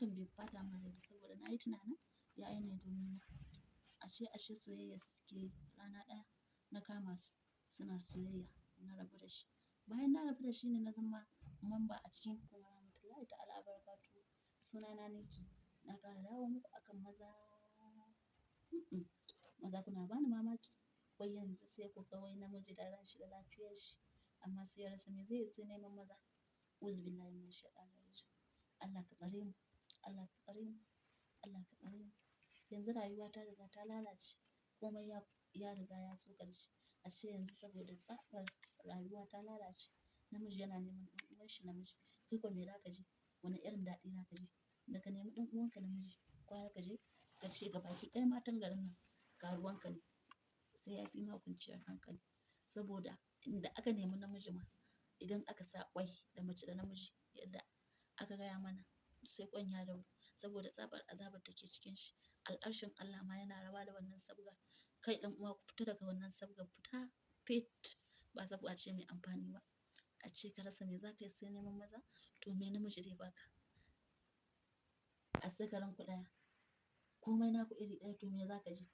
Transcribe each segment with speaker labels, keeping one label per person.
Speaker 1: hakan bai ɓata min rai ba saboda na yi tunanin ya yi ne domin ashe soyayya su suke yi. Rana ɗaya na kama su suna soyayya na rabu da shi. Bayan na rabu da shi ne na zama mamba a cikin kuma rahmatullahi ta'ala wabarakatuhu. Sunana Nikki. Na ƙara dawo muku akan maza. Maza kuna bani mamaki. Wai yanzu sai ku ga wai namiji da ranshi da lafiyar shi amma sai ya rasa me zai yi sai neman maza. Uzubillahi minash shaitanir rajim. Allah ka tsare mu. Allah ka tsare mu. Allah ka tsare mu. Yanzu rayuwa ta riga ta lalace. Komai ya riga ya zo ƙarshe. Ashe yanzu saboda tsabar rayuwa ta lalace. Namiji yana neman ɗan uwanshi namiji. Kai ko me za ka ji? Wane irin daɗi za ka ji? Da ka nemi ɗan uwanka namiji. Gwara ka je ka ce gabaki ɗaya matan garin nan karuwanka ne. Sai ya fi ma kwanciyar hankali. Saboda inda aka nemi namiji ma idan aka sa ƙwai da mace da namiji yadda aka gaya mana sai ƙwan ya dahu saboda tsabar azabar da ke cikin shi. Al'arshin Allah ma yana rawa da wannan sabgar. Kai ɗan uwa ku fita daga wannan sabgar. Fita fit ba sabga ce mai amfani ba. Ace ka rasa me za ka yi sai neman maza? To me namiji zai baka? Azzakarin ku ɗaya. Komai naku iri ɗaya to me za ka ji?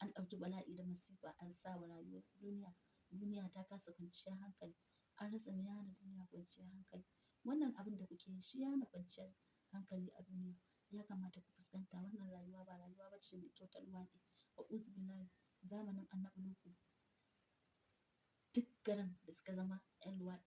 Speaker 1: An ɗauki bala'i da masifa an sa wa rayuwar duniya. Duniya ta kasa kwanciyar hankali. An rasa me ya hana duniya kwanciyar hankali. Wannan abin da kuke yi shi ya hana kwanciyar hankali a duniya. Ya kamata ku fuskanta wannan rayuwa ba rayuwa ba ce mai kyau ta luwaɗi. Uzubillahi zamanin Annabi Nuhu duk garin da suka zama 'yan luwaɗi.